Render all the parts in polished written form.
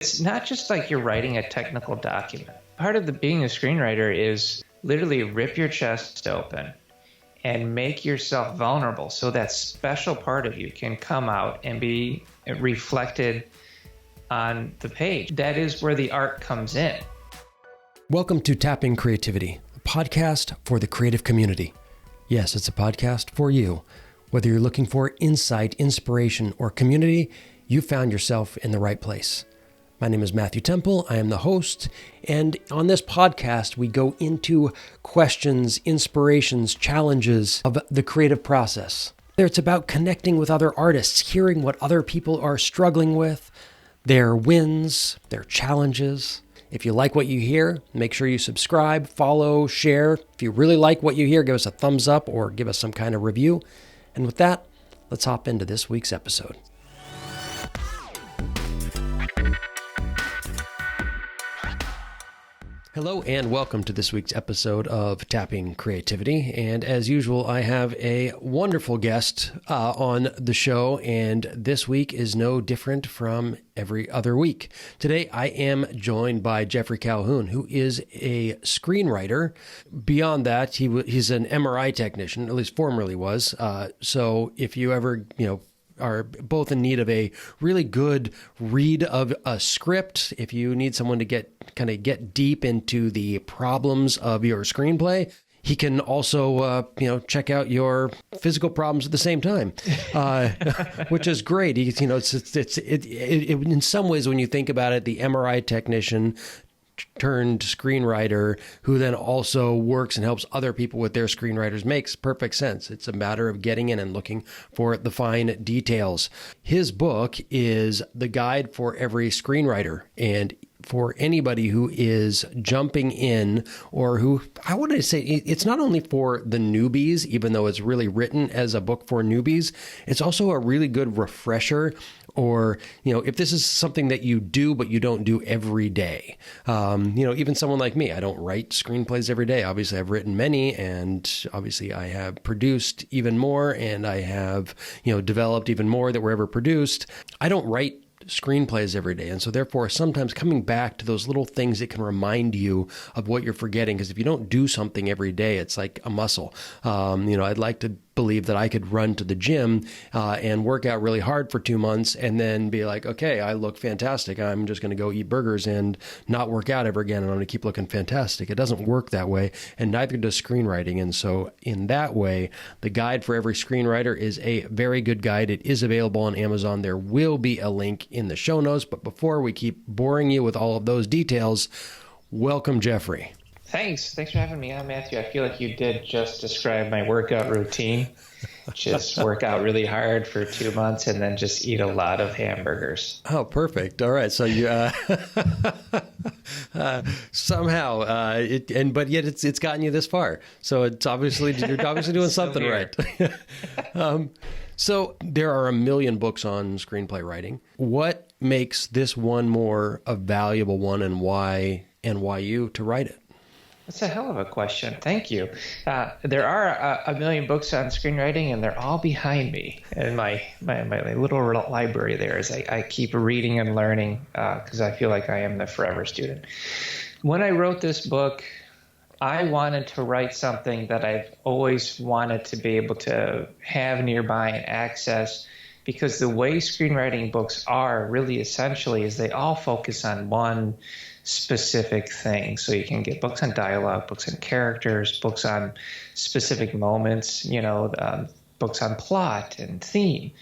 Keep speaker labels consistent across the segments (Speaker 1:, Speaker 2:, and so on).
Speaker 1: It's not just like you're writing a technical document. Part of being a screenwriter is literally rip your chest open and make yourself vulnerable so that special part of you can come out and be reflected on the page. That is where the art comes in.
Speaker 2: Welcome to Tapping Creativity, a podcast for the creative community. Yes, it's a podcast for you. Whether you're looking for insight, inspiration, or community, you found yourself in the right place. My name is Matthew Temple. I am the host. And on this podcast, we go into questions, inspirations, challenges of the creative process. It's about connecting with other artists, hearing what other people are struggling with, their wins, their challenges. If you like what you hear, make sure you subscribe, follow, share. If you really like what you hear, give us a thumbs up or give us some kind of review. And with that, let's hop into this week's episode. Hello and welcome to this week's episode of Tapping Creativity. And as usual, I have a wonderful guest on the show, and this week is no different from every other week. Today, I am joined by Geoffrey Calhoun, who is a screenwriter. Beyond that, he's an MRI technician, at least formerly was. So if you ever, are both in need of a really good read of a script, if you need someone to get deep into the problems of your screenplay, he can also, check out your physical problems at the same time, which is great. It's in some ways, when you think about it, the MRI technician turned screenwriter who then also works and helps other people with their screenwriters makes perfect sense. It's a matter of getting in and looking for the fine details. His book is The Guide for Every Screenwriter, and for anybody who is jumping in, or who, I want to say, it's not only for the newbies, even though it's really written as a book for newbies, it's also a really good refresher. Or, if this is something that you do, but you don't do every day, even someone like me, I don't write screenplays every day. Obviously, I've written many, and obviously I have produced even more, and I have, developed even more that were ever produced. I don't write screenplays every day. And so therefore, sometimes coming back to those little things that can remind you of what you're forgetting, because if you don't do something every day, it's like a muscle. I'd like to believe that I could run to the gym and work out really hard for 2 months and then be like, okay, I look fantastic. I'm just going to go eat burgers and not work out ever again, and I'm going to keep looking fantastic. It doesn't work that way, and neither does screenwriting. And so in that way, The Guide for Every Screenwriter is a very good guide. It is available on Amazon. There will be a link in the show notes. But before we keep boring you with all of those details, welcome, Geoffrey.
Speaker 1: Thanks for having me on, Matthew. I feel like you did just describe my workout routine, which is work out really hard for 2 months and then just eat a lot of hamburgers.
Speaker 2: Oh, perfect. All right. So you somehow, but yet it's gotten you this far. So it's obviously, you're obviously doing something right. So there are a million books on screenplay writing. What makes this one more a valuable one, and why you to write it?
Speaker 1: That's a hell of a question. Thank you. There are a million books on screenwriting, and they're all behind me in my little library there as I keep reading and learning because I feel like I am the forever student. When I wrote this book, I wanted to write something that I've always wanted to be able to have nearby and access, because the way screenwriting books are really essentially is they all focus on one specific thing. So you can get books on dialogue, books on characters, books on specific moments, books on plot and theme.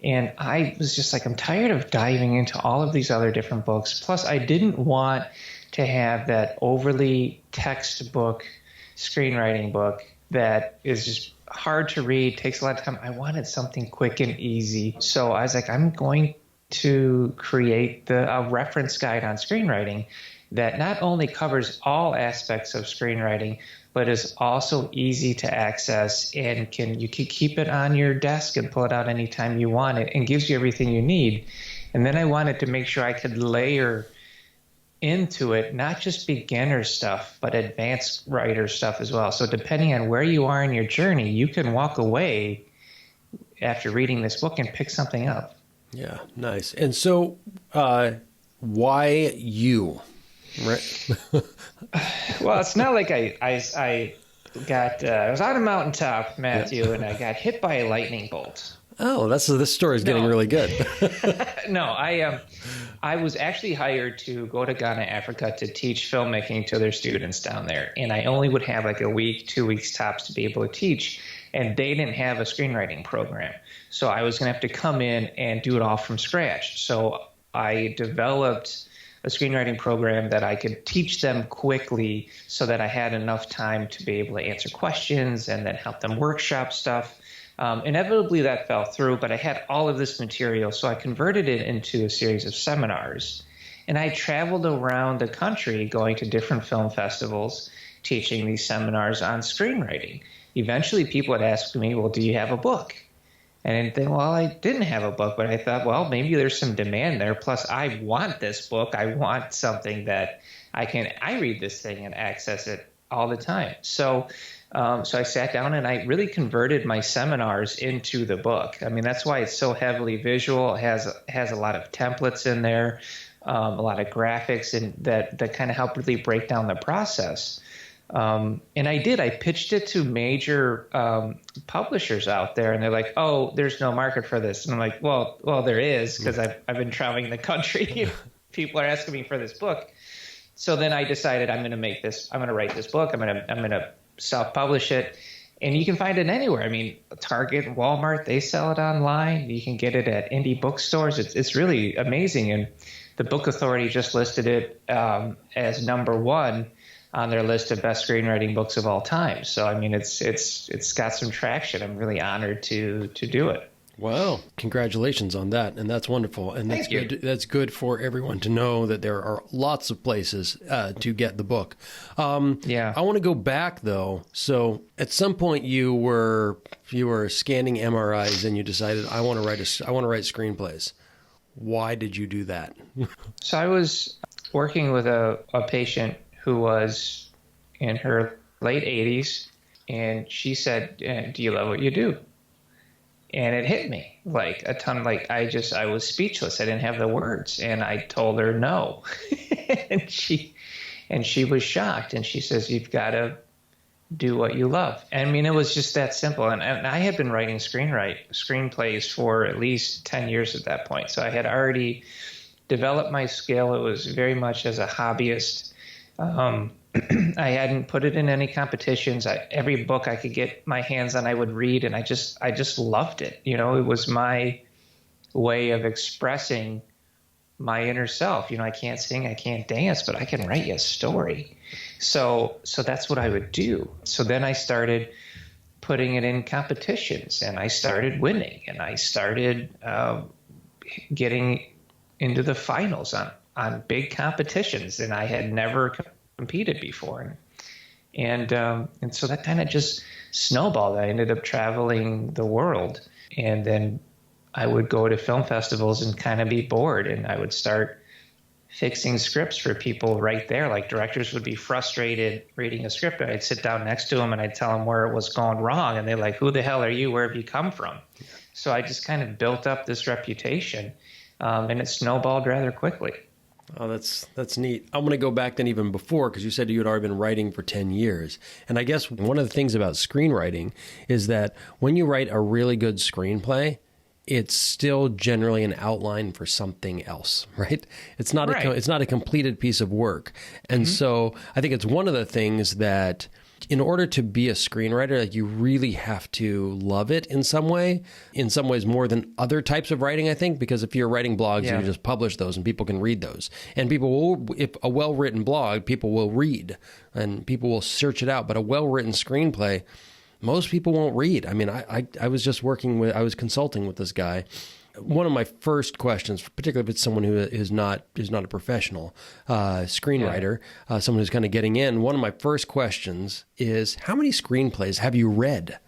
Speaker 1: And I was just like, I'm tired of diving into all of these other different books. Plus, I didn't want to have that overly textbook screenwriting book that is just hard to read, takes a lot of time. I wanted something quick and easy. So I was like, I'm going to create a reference guide on screenwriting that not only covers all aspects of screenwriting, but is also easy to access, and you can keep it on your desk and pull it out anytime you want it, and gives you everything you need. And then I wanted to make sure I could layer into it, not just beginner stuff, but advanced writer stuff as well. So depending on where you are in your journey, you can walk away after reading this book and pick something up.
Speaker 2: Yeah, nice. And so Why you? Right.
Speaker 1: Well, it's not like I got I was on a mountaintop, Matthew, and I got hit by a lightning bolt.
Speaker 2: Oh, this story is getting really good.
Speaker 1: No, I was actually hired to go to Ghana, Africa, to teach filmmaking to their students down there, and I only would have like a week, 2 weeks tops to be able to teach, and they didn't have a screenwriting program, so I was going to have to come in and do it all from scratch. So I developed a screenwriting program that I could teach them quickly so that I had enough time to be able to answer questions and then help them workshop stuff. Inevitably, that fell through, but I had all of this material, so I converted it into a series of seminars. And I traveled around the country going to different film festivals, teaching these seminars on screenwriting. Eventually, people would ask me, well, do you have a book? And I didn't think, well, I didn't have a book, but I thought, well, maybe there's some demand there. Plus, I want this book. I want something that I read this thing and access it all the time. So I sat down and I really converted my seminars into the book. I mean, that's why it's so heavily visual. It has a lot of templates in there, a lot of graphics, and that kind of help really break down the process. And I pitched it to major publishers out there, and they're like, oh, there's no market for this. And I'm like, well, there is, because I've been traveling the country. People are asking me for this book. So then I decided I'm going to write this book. I'm going to self-publish it, and you can find it anywhere. I mean, Target, Walmart, they sell it online. You can get it at indie bookstores. It's really amazing. And the Book Authority just listed it as #1 on their list of best screenwriting books of all time. So, I mean, it's got some traction. I'm really honored to do it.
Speaker 2: Wow. Congratulations on that. And that's wonderful. And that's good. That's good for everyone to know that there are lots of places to get the book.
Speaker 1: Yeah.
Speaker 2: I want to go back though. So at some point you were scanning MRIs and you decided I want to write screenplays. Why did you do that?
Speaker 1: So I was working with a patient who was in her late 80s, and she said, do you love what you do? And it hit me like a ton. Like I was speechless. I didn't have the words, and I told her no. and she was shocked, and she says, you've got to do what you love. I mean, it was just that simple. And I had been writing screenplays for at least 10 years at that point. So I had already developed my skill. It was very much as a hobbyist. I hadn't put it in any competitions. Every book I could get my hands on, I would read, and I just loved it. You know, it was my way of expressing my inner self. You know, I can't sing, I can't dance, but I can write you a story. So that's what I would do. So then I started putting it in competitions, and I started winning, and I started getting into the finals on big competitions, and I had never competed before. And so that kind of just snowballed. I ended up traveling the world, and then I would go to film festivals and kind of be bored, and I would start fixing scripts for people right there. Like directors would be frustrated reading a script, and I'd sit down next to them and I'd tell them where it was going wrong, and they're like, who the hell are you? Where have you come from? So I just kind of built up this reputation, and it snowballed rather quickly.
Speaker 2: Oh, that's neat. I'm going to go back then even before, because you said you had already been writing for 10 years. And I guess one of the things about screenwriting is that when you write a really good screenplay, it's still generally an outline for something else, right? It's not it's not a completed piece of work. And so I think it's one of the things that in order to be a screenwriter, like you really have to love it in some way, in some ways more than other types of writing, I think, because if you're writing blogs, you just publish those and people can read those. And people will, if a well-written blog, people will read and people will search it out. But a well-written screenplay, most people won't read. I mean, I was just I was consulting with this guy. One of my first questions, particularly if it's someone who is not a professional screenwriter, someone who's kind of getting in, one of my first questions is, how many screenplays have you read?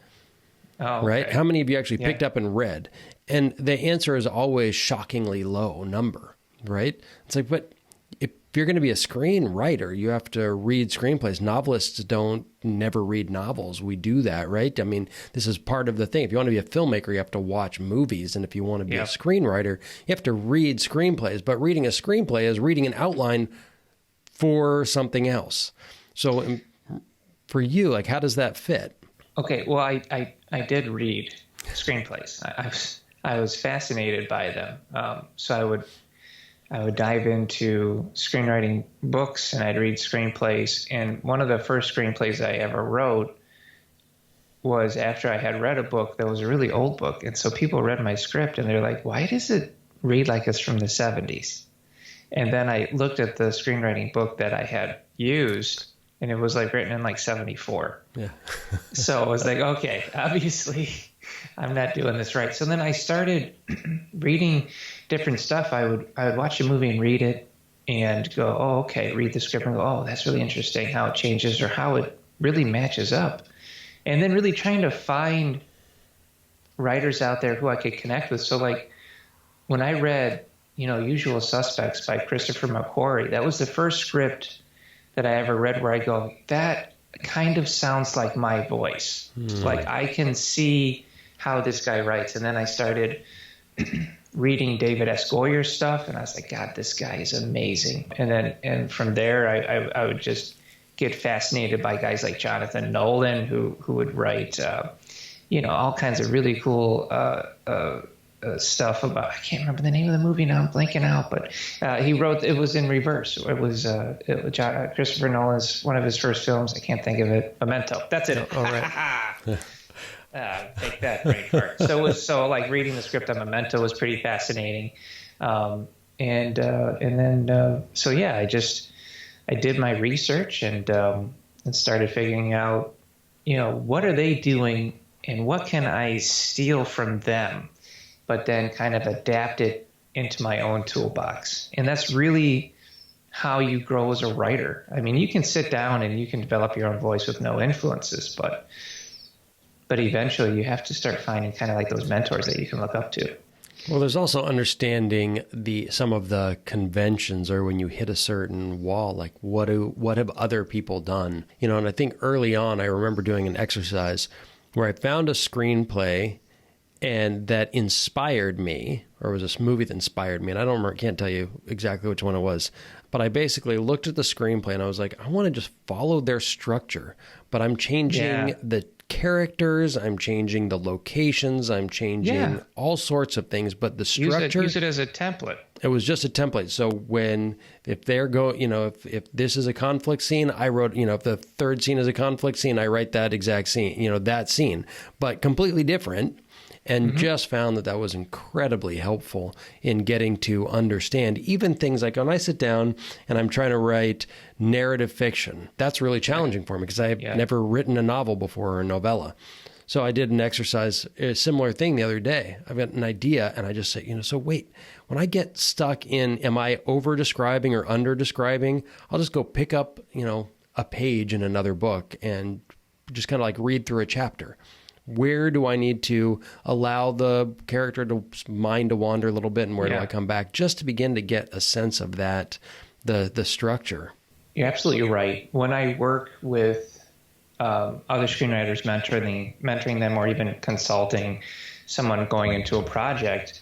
Speaker 1: Oh, okay.
Speaker 2: Right? How many have you actually picked up and read? And the answer is always shockingly low number, right? It's like, but if you're going to be a screenwriter, you have to read screenplays. Novelists don't never read novels. We do that, right? I mean, this is part of the thing. If you want to be a filmmaker, you have to watch movies. And if you want to be a screenwriter, you have to read screenplays. But reading a screenplay is reading an outline for something else. So for you, like, how does that fit?
Speaker 1: Okay, well, I did read screenplays. I was fascinated by them. So I would dive into screenwriting books and I'd read screenplays. And one of the first screenplays I ever wrote was after I had read a book that was a really old book. And so people read my script and they're like, why does it read like it's from the 70s? And then I looked at the screenwriting book that I had used and it was like written in like 74.
Speaker 2: Yeah.
Speaker 1: So I was like, okay, obviously I'm not doing this right. So then I started reading different stuff. I would watch a movie and read it and go, oh, okay, read the script and go, oh, that's really interesting how it changes or how it really matches up. And then really trying to find writers out there who I could connect with. So like when I read, Usual Suspects by Christopher McQuarrie, that was the first script that I ever read where I go, that kind of sounds like my voice. Like I can see how this guy writes. And then I started reading David S. Goyer's stuff, and I was like, God, this guy is amazing. And from there, I would just get fascinated by guys like Jonathan Nolan, who would write, all kinds of really cool stuff about. I can't remember the name of the movie now. I'm blanking out, but he wrote. It was in reverse. It was Christopher Nolan's one of his first films. I can't think of it. Memento. That's it.
Speaker 2: All right.
Speaker 1: Take that, brain fart. So like reading the script on Memento was pretty fascinating, and then I did my research and started figuring out, what are they doing and what can I steal from them, but then kind of adapt it into my own toolbox. And that's really how you grow as a writer. I mean, you can sit down and you can develop your own voice with no influences, but eventually you have to start finding kind of like those mentors that you can look up to.
Speaker 2: Well, there's also understanding some of the conventions, or when you hit a certain wall, like what have other people done? And I think early on, I remember doing an exercise where I found a screenplay and that inspired me, or it was this movie that inspired me. And I don't remember, can't tell you exactly which one it was, but I basically looked at the screenplay and I was like, I want to just follow their structure, but I'm changing the characters, I'm changing the locations, I'm changing all sorts of things, but the structure,
Speaker 1: use it as a template.
Speaker 2: It was just a template. So if they're if this is a conflict scene, I wrote, if the third scene is a conflict scene, I write that exact scene, that scene, but completely different. And just found that was incredibly helpful in getting to understand even things like when I sit down and I'm trying to write narrative fiction. That's really challenging for me because I've never written a novel before or a novella. So I did an exercise, a similar thing the other day. I've got an idea and I just say, so wait, when I get stuck in, am I over describing or under describing? I'll just go pick up, a page in another book and just kind of like read through a chapter. Where do I need to allow the character to mind to wander a little bit, and where do I come back, just to begin to get a sense of that, the structure?
Speaker 1: You're absolutely right. When I work with other screenwriters, mentoring them, or even consulting someone going into a project,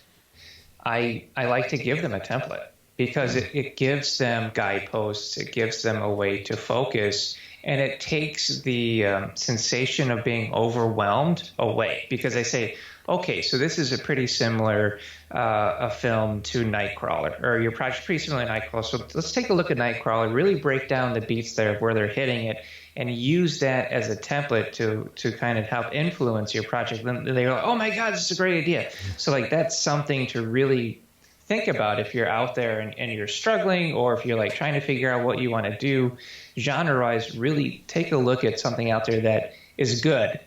Speaker 1: I like to give them a template because it gives them guideposts, it gives them a way to focus. And it takes the sensation of being overwhelmed away, because I say, okay, so this is a pretty similar a film to Nightcrawler, or your project's pretty similar to Nightcrawler. So let's take a look at Nightcrawler, really break down the beats there of where they're hitting it, and use that as a template to kind of help influence your project. Then they're like, oh my God, this is a great idea. So like that's something to really think about if you're out there and you're struggling, or if you're like trying to figure out what you want to do genre-wise. Really take a look at something out there that is good,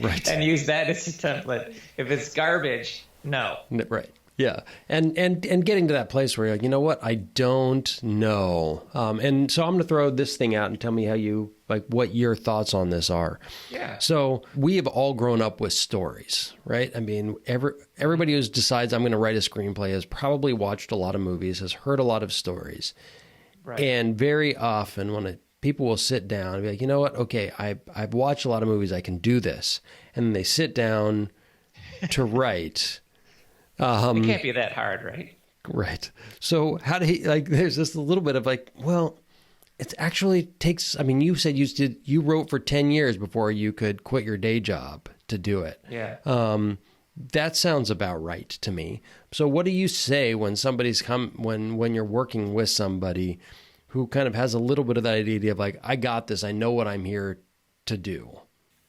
Speaker 2: right,
Speaker 1: and use that as a template. If it's garbage, no.
Speaker 2: Right. Yeah. And getting to that place where you're like, you know what? I don't know. And so I'm going to throw this thing out and tell me how you, like, what your thoughts on this are.
Speaker 1: Yeah.
Speaker 2: So we have all grown up with stories, right? I mean, everybody who decides I'm going to write a screenplay has probably watched a lot of movies, has heard a lot of stories. Right. And very often when people will sit down and be like, you know what? Okay, I've watched a lot of movies. I can do this. And then they sit down to write.
Speaker 1: It can't be that hard, right?
Speaker 2: Right. So how do he, like, there's just a little bit of like, well, it actually takes, I mean, you said you wrote for 10 years before you could quit your day job to do it.
Speaker 1: Yeah.
Speaker 2: That sounds about right to me. So what do you say when when you're working with somebody who kind of has a little bit of that idea of like, I got this, I know what I'm here to do?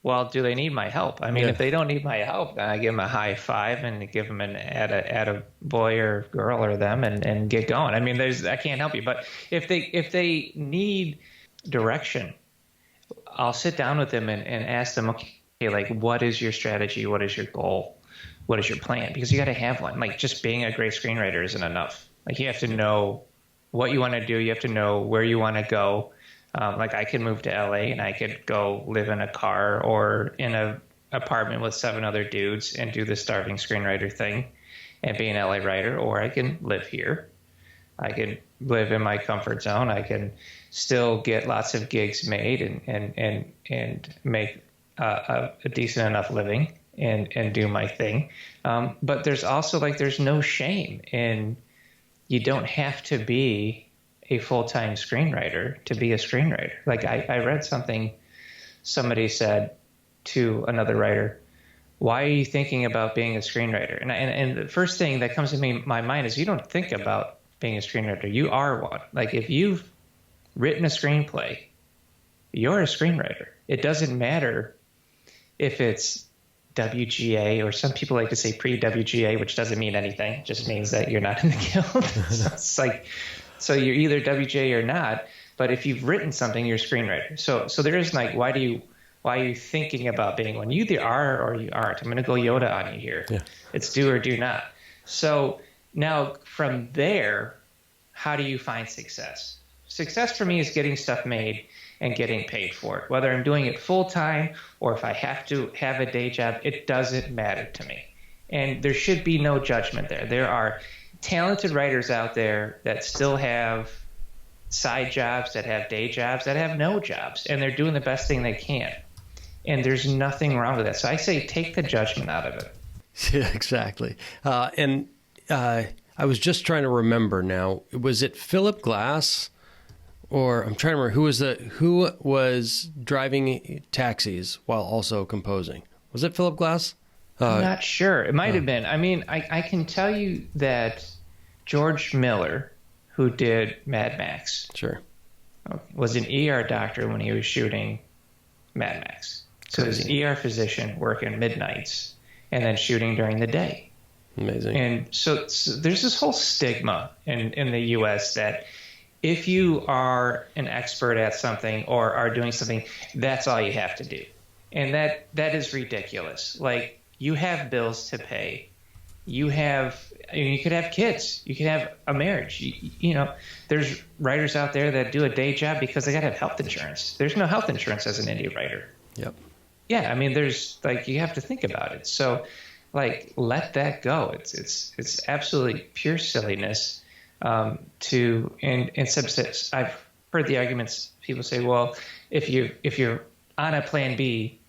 Speaker 1: Well, do they need my help? I mean, if they don't need my help, then I give them a high five and give them an add a boy or girl or them and get going. I mean, I can't help you. But if they need direction, I'll sit down with them and ask them, okay, like, what is your strategy? What is your goal? What is your plan? Because you got to have one. Like, just being a great screenwriter isn't enough. Like, you have to know what you want to do. You have to know where you want to go. Like, I could move to LA and I could go live in a car or in an apartment with 7 other dudes and do the starving screenwriter thing and be an LA writer, or I can live here. I can live in my comfort zone. I can still get lots of gigs made and make a decent enough living and do my thing. But there's also, like, there's no shame in, you don't have to be a full-time screenwriter to be a screenwriter. Like, I read something somebody said to another writer, why are you thinking about being a screenwriter? And the first thing that comes to my mind is, you don't think about being a screenwriter. You are one. Like, if you've written a screenplay, you're a screenwriter. It doesn't matter if it's WGA, or some people like to say pre-WGA, which doesn't mean anything. It just means that you're not in the guild. So it's like, so you're either WJ or not, but if you've written something, you're a screenwriter. So there is, like, why are you thinking about being one? You either are or you aren't. I'm going to go Yoda on you here. Yeah. It's do or do not. So now from there, how do you find success? Success for me is getting stuff made and getting paid for it. Whether I'm doing it full time or if I have to have a day job, it doesn't matter to me. And there should be no judgment there. There are talented writers out there that still have side jobs, that have day jobs, that have no jobs, and they're doing the best thing they can. And there's nothing wrong with that. So I say, take the judgment out of it.
Speaker 2: Yeah, exactly. And I was just trying to remember now, was it Philip Glass, or I'm trying to remember who was driving taxis while also composing? Was it Philip Glass?
Speaker 1: I'm not sure. It might have been. I mean, I can tell you that George Miller, who did Mad Max,
Speaker 2: sure,
Speaker 1: was an ER doctor when he was shooting Mad Max. So he was an ER physician working midnights and then shooting during the day.
Speaker 2: Amazing.
Speaker 1: And so there's this whole stigma in the U.S. that if you are an expert at something or are doing something, that's all you have to do. And that is ridiculous. Like, you have bills to pay. You could have kids. You could have a marriage. You know, there's writers out there that do a day job because they got to have health insurance. There's no health insurance as an indie writer.
Speaker 2: Yep.
Speaker 1: Yeah, I mean, there's, like, you have to think about it. So, like, let that go. It's absolutely pure silliness. I've heard the arguments. People say, well, if you're on a plan B,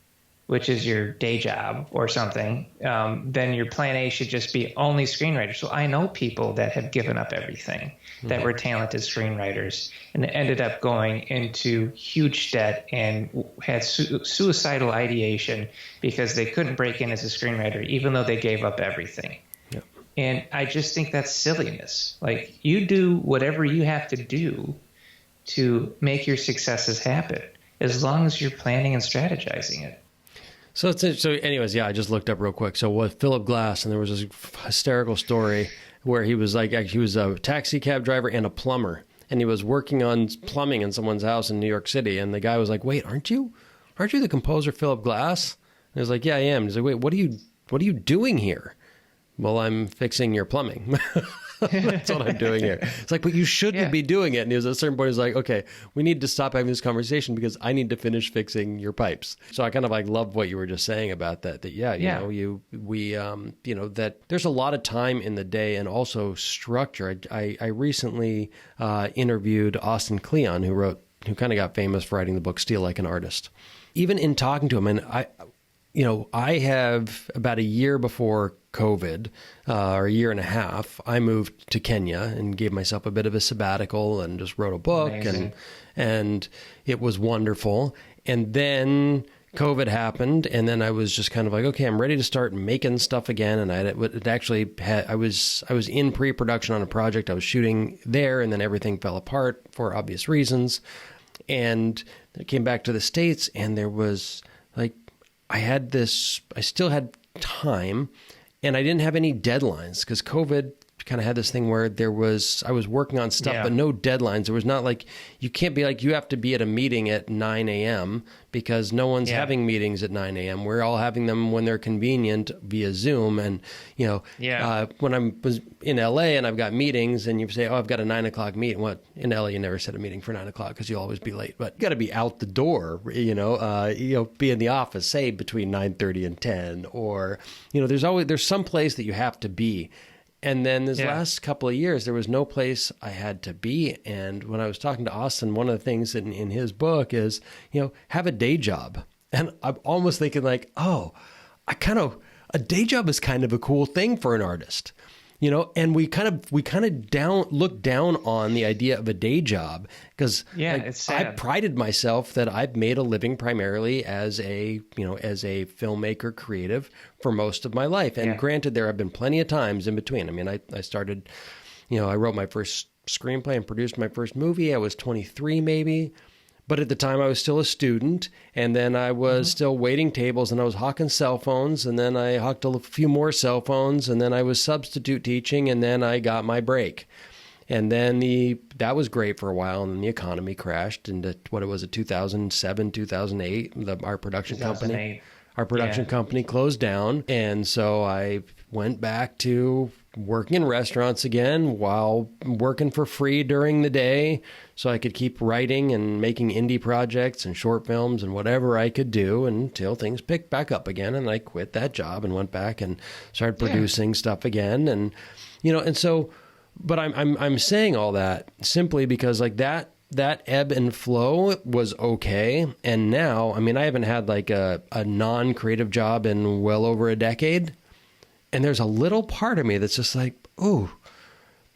Speaker 1: which is your day job or something, then your plan A should just be only screenwriter. So I know people that have given up everything, that were talented screenwriters, and ended up going into huge debt and had suicidal ideation because they couldn't break in as a screenwriter, even though they gave up everything.
Speaker 2: Yep.
Speaker 1: And I just think that's silliness. Like, you do whatever you have to do to make your successes happen, as long as you're planning and strategizing it.
Speaker 2: So anyways, yeah, I just looked up real quick. So with Philip Glass, and there was this hysterical story where he was a taxi cab driver and a plumber, and he was working on plumbing in someone's house in New York City. And the guy was like, "Wait, aren't you the composer Philip Glass?" And he was like, "Yeah, I am." And he's like, "Wait, what are you doing here?" well, I'm fixing your plumbing. That's what I'm doing here. It's like, but you shouldn't be doing it. And he was at a certain point, he was like, okay, we need to stop having this conversation because I need to finish fixing your pipes. So I kind of like love what you were just saying about that, you know, that there's a lot of time in the day and also structure. I recently interviewed Austin Kleon, who kind of got famous for writing the book Steal Like an Artist. Even in talking to him, and I have about a year before COVID, or a year and a half, I moved to Kenya and gave myself a bit of a sabbatical and just wrote a book.
Speaker 1: Amazing.
Speaker 2: And it was wonderful. And then COVID happened, and then I was just kind of like, okay, I'm ready to start making stuff again. And I was in pre-production on a project I was shooting there, and then everything fell apart for obvious reasons. And I came back to the States, and there was like, I still had time, and I didn't have any deadlines because COVID kind of had this thing where I was working on stuff, but no deadlines. There was not like, you can't be like, you have to be at a meeting at 9 a.m. because no one's having meetings at 9 a.m. We're all having them when they're convenient via Zoom. And, when I was in LA and I've got meetings and you say, oh, I've got a 9 o'clock meeting. Well, in LA, you never set a meeting for 9 o'clock because you'll always be late, but you got to be out the door, be in the office, say between 9:30 and 10, or, there's some place that you have to be. And then this last couple of years, there was no place I had to be. And when I was talking to Austin, one of the things in his book is, have a day job. And I'm almost thinking like, a day job is kind of a cool thing for an artist, and we kind of look down on the idea of a day job because
Speaker 1: it's sad.
Speaker 2: I prided myself that I've made a living primarily as a filmmaker creative for most of my life. And granted, there have been plenty of times in between. I mean, I started, I wrote my first screenplay and produced my first movie. I was 23 maybe. But at the time, I was still a student, and then I was still waiting tables, and I was hawking cell phones, and then I hawked a few more cell phones, and then I was substitute teaching, and then I got my break. And then that was great for a while, and then the economy crashed into 2007, 2008. Our production company closed down, and so I went back to working in restaurants again while working for free during the day so I could keep writing and making indie projects and short films and whatever I could do until things picked back up again. And I quit that job and went back and started producing stuff again. And, but I'm saying all that simply because like that ebb and flow was okay. And now, I mean, I haven't had like a non-creative job in well over a decade. And there's a little part of me that's just like, oh,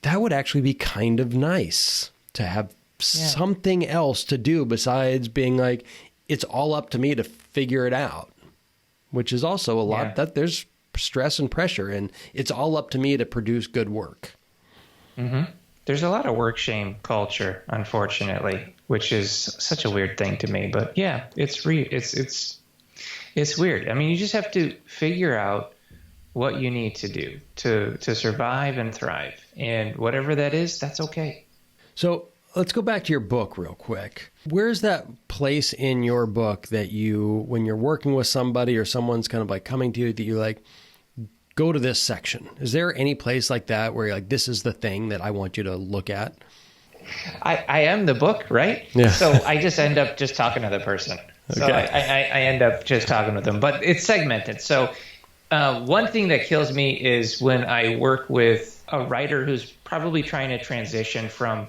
Speaker 2: that would actually be kind of nice to have something else to do besides being like, it's all up to me to figure it out, which is also a lot that there's stress and pressure, and it's all up to me to produce good work.
Speaker 1: Mm-hmm. There's a lot of work shame culture, unfortunately, which is such a weird thing to me. But it's weird. I mean, you just have to figure out what you need to do to survive and thrive. And whatever that is, that's okay.
Speaker 2: So let's go back to your book real quick. Where's that place in your book that when you're working with somebody or someone's kind of like coming to you, that you like, go to this section? Is there any place like that where you're like, this is the thing that I want you to look at?
Speaker 1: I am the book, right?
Speaker 2: Yeah.
Speaker 1: So I just end up just talking to the person. So I end up just talking with them, but it's segmented. So one thing that kills me is when I work with a writer who's probably trying to transition from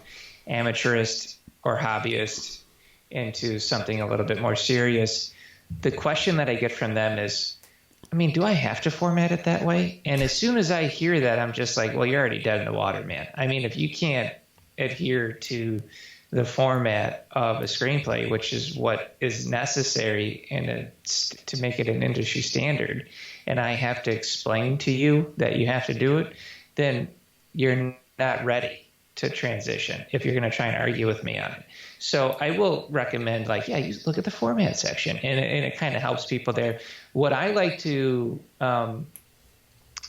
Speaker 1: amateurist or hobbyist into something a little bit more serious. The question that I get from them is, I mean, do I have to format it that way? And as soon as I hear that, I'm just like, well, you're already dead in the water, man. I mean, if you can't adhere to the format of a screenplay, which is what is necessary to make it an industry standard, and I have to explain to you that you have to do it, then you're not ready to transition if you're going to try and argue with me on it. So I will recommend, you look at the format section, and it kind of helps people there. What I like to,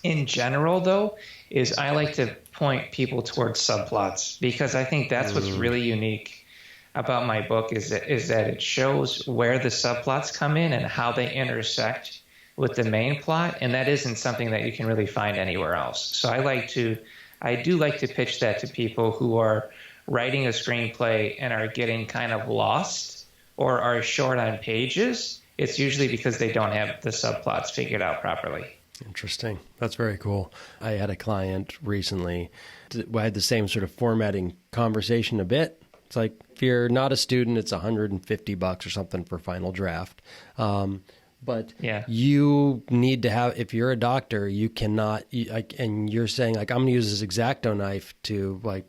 Speaker 1: in general, though, is I like to point people towards subplots, because I think that's what's really unique about my book is that it shows where the subplots come in and how they intersect with the main plot, and that isn't something that you can really find anywhere else. So I do like to pitch that to people who are writing a screenplay and are getting kind of lost or are short on pages. It's usually because they don't have the subplots figured out properly.
Speaker 2: Interesting. That's very cool. I had a client recently. I had the same sort of formatting conversation a bit. It's like, if you're not a student, it's $150 or something for final draft. But you need to have, if you're a doctor, you cannot, and you're saying, like, I'm going to use this X-Acto knife to, like,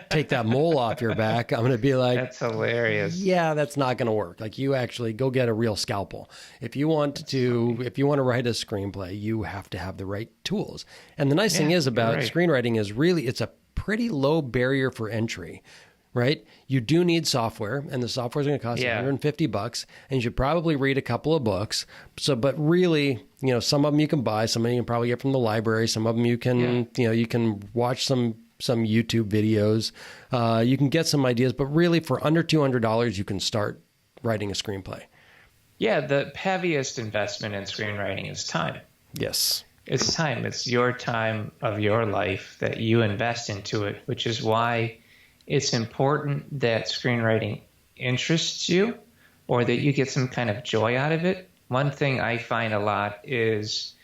Speaker 2: take that mole off your back. I'm going to be like,
Speaker 1: that's hilarious.
Speaker 2: Yeah, that's not going to work. Like, you actually go get a real scalpel. If you want to write a screenplay, you have to have the right tools. And the nice thing is about screenwriting is really, it's a pretty low barrier for entry. Right? You do need software, and the software is going to cost $150, and you should probably read a couple of books. So, but really, some of them you can buy, some of them you can probably get from the library, some of them you can, you can watch some YouTube videos. You can get some ideas, but really for under $200, you can start writing a screenplay.
Speaker 1: Yeah, the heaviest investment in screenwriting is time.
Speaker 2: Yes.
Speaker 1: It's time. It's your time of your life that you invest into it, which is why it's important that screenwriting interests you or that you get some kind of joy out of it. One thing I find a lot is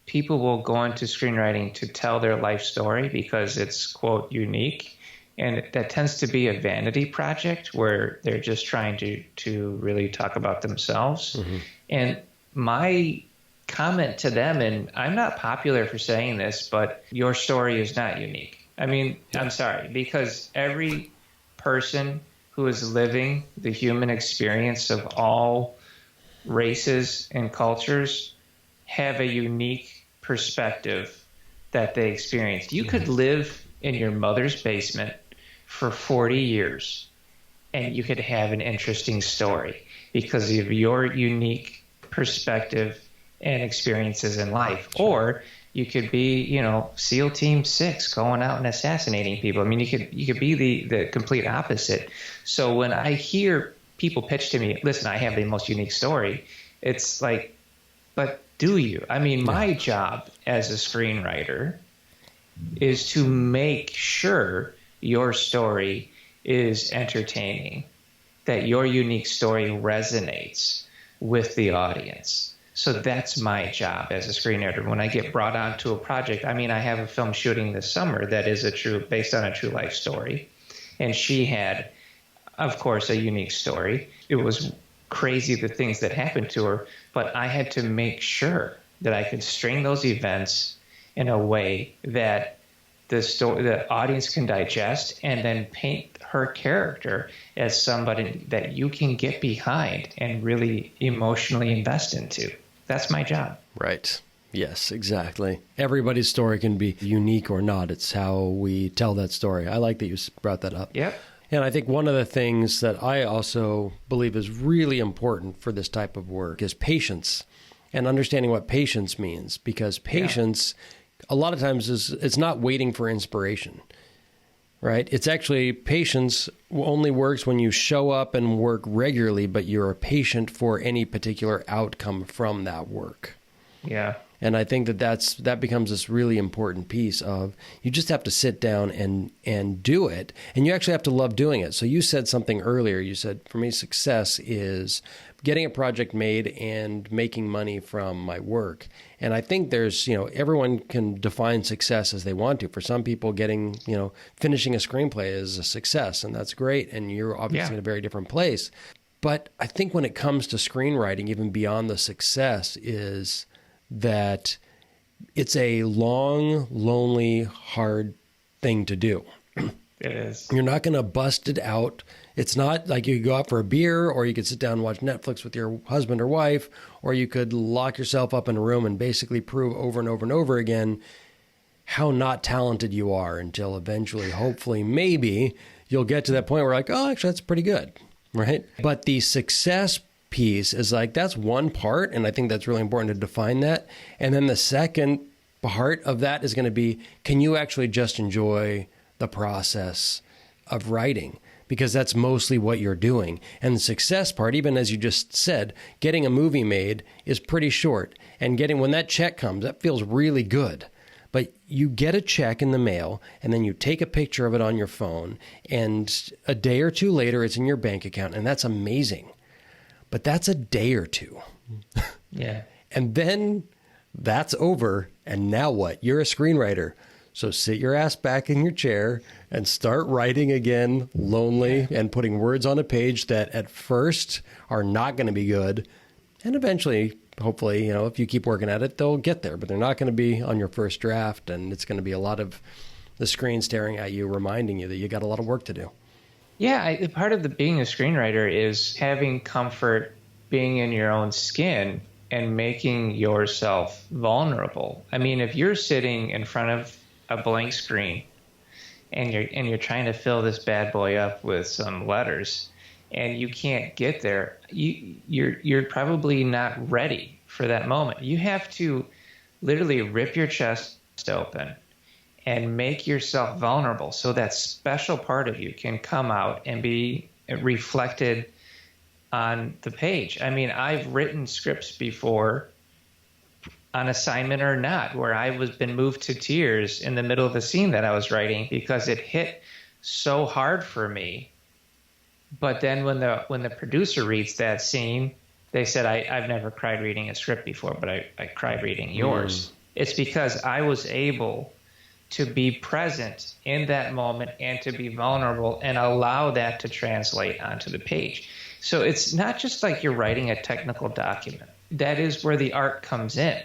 Speaker 1: people will go into screenwriting to tell their life story because it's, quote, unique. And that tends to be a vanity project where they're just trying to really talk about themselves. Mm-hmm. And my comment to them, and I'm not popular for saying this, but your story is not unique. I mean, I'm sorry, because every person who is living the human experience of all races and cultures have a unique perspective that they experienced. You could live in your mother's basement for 40 years and you could have an interesting story because of your unique perspective and experiences in life. Or you could be, SEAL Team 6 going out and assassinating people. I mean, you could be the complete opposite. So when I hear people pitch to me, listen, I have the most unique story, it's like, but do you? I mean, my job as a screenwriter is to make sure your story is entertaining, that your unique story resonates with the audience. So that's my job as a screenwriter. When I get brought onto a project, I mean, I have a film shooting this summer that is based on a true life story. And she had, of course, a unique story. It was crazy the things that happened to her, but I had to make sure that I could string those events in a way that the audience can digest and then paint her character as somebody that you can get behind and really emotionally invest into. That's my job.
Speaker 2: Right. Yes, exactly. Everybody's story can be unique or not. It's how we tell that story. I like that you brought that up.
Speaker 1: Yep.
Speaker 2: And I think one of the things that I also believe is really important for this type of work is patience and understanding what patience means, because patience a lot of times it's not waiting for inspiration, right? It's actually patience only works when you show up and work regularly, but you're patient for any particular outcome from that work.
Speaker 1: Yeah.
Speaker 2: And I think that becomes this really important piece of you just have to sit down and do it. And you actually have to love doing it. So you said something earlier. You said, for me, success is getting a project made and making money from my work. And I think there's, everyone can define success as they want to. For some people, finishing a screenplay is a success, and that's great. And you're obviously in a very different place. But I think when it comes to screenwriting, even beyond the success, is that it's a long, lonely, hard thing to do.
Speaker 1: It is.
Speaker 2: You're not going to bust it out. It's not like you could go out for a beer, or you could sit down and watch Netflix with your husband or wife, or you could lock yourself up in a room and basically prove over and over and over again how not talented you are until eventually, hopefully, maybe you'll get to that point where like, oh, actually, that's pretty good, right? But the success piece is like, that's one part, and I think that's really important to define that. And then the second part of that is going to be, can you actually just enjoy the process of writing, because that's mostly what you're doing. And the success part, even as you just said, getting a movie made is pretty short. And when that check comes, that feels really good. But you get a check in the mail, and then you take a picture of it on your phone, and a day or two later, it's in your bank account, and that's amazing. But that's a day or two.
Speaker 1: Yeah.
Speaker 2: And then that's over, and now what? You're a screenwriter. So sit your ass back in your chair and start writing again, lonely, and putting words on a page that at first are not going to be good. And eventually, hopefully, if you keep working at it, they'll get there. But they're not going to be on your first draft, and it's going to be a lot of the screen staring at you, reminding you that you got a lot of work to do.
Speaker 1: Yeah, part of being a screenwriter is having comfort being in your own skin and making yourself vulnerable. I mean, if you're sitting in front of a blank screen and you're trying to fill this bad boy up with some letters and you can't get there, you're probably not ready for that moment. You have to literally rip your chest open and make yourself vulnerable so that special part of you can come out and be reflected on the page. I mean, I've written scripts before on assignment or not, where I been moved to tears in the middle of a scene that I was writing because it hit so hard for me. But then when the producer reads that scene, they said, I've never cried reading a script before, but I cried reading yours. It's because I was able to be present in that moment and to be vulnerable and allow that to translate onto the page. So it's not just like you're writing a technical document. That is where the art comes in,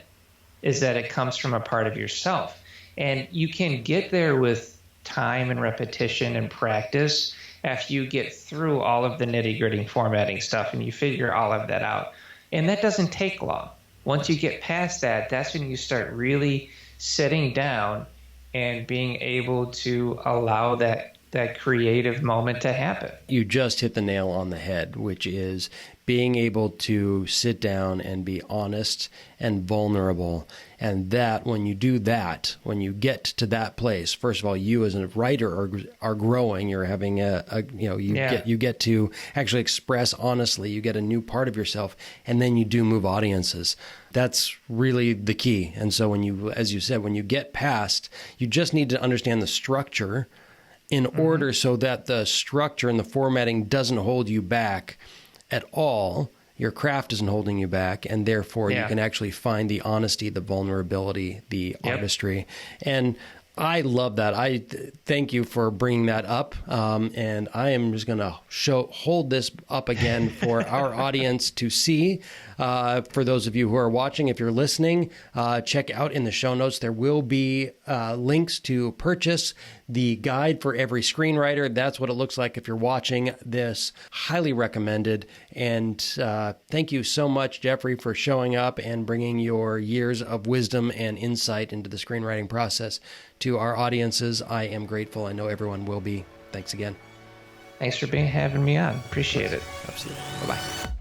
Speaker 1: is that it comes from a part of yourself. And you can get there with time and repetition and practice after you get through all of the nitty-gritty formatting stuff and you figure all of that out. And that doesn't take long. Once you get past that, that's when you start really sitting down and being able to allow that creative moment to happen.
Speaker 2: You just hit the nail on the head, which is being able to sit down and be honest and vulnerable. And that, when you do that, when you get to that place, first of all, you as a writer are growing. You're having you get to actually express honestly. You get a new part of yourself, and then you do move audiences. That's really the key. And so when you, as you said, when you get past, you just need to understand the structure in order so that the structure and the formatting doesn't hold you back at all. Your craft isn't holding you back, and therefore you can actually find the honesty, the vulnerability, the artistry. And I love that. I thank you for bringing that up. And I am just going to hold this up again for our audience to see. For those of you who are watching, if you're listening, check out in the show notes. There will be links to purchase the guide for every screenwriter. That's what it looks like if you're watching this. Highly recommended. And thank you so much, Geoffrey, for showing up and bringing your years of wisdom and insight into the screenwriting process to our audiences. I am grateful. I know everyone will be. Thanks again.
Speaker 1: Thanks for having me on. Appreciate it.
Speaker 2: Absolutely. Bye-bye.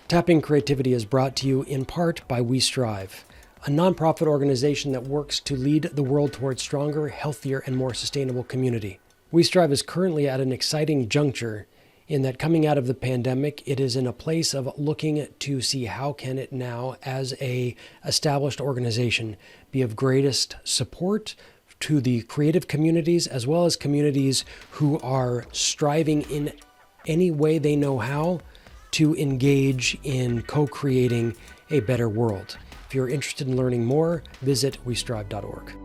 Speaker 2: Tapping Creativity is brought to you in part by We Strive, a nonprofit organization that works to lead the world towards stronger, healthier, and more sustainable community. We Strive is currently at an exciting juncture in that coming out of the pandemic, it is in a place of looking to see how can it now, as a established organization, be of greatest support to the creative communities as well as communities who are striving in any way they know how to engage in co-creating a better world. If you're interested in learning more, visit westrive.org.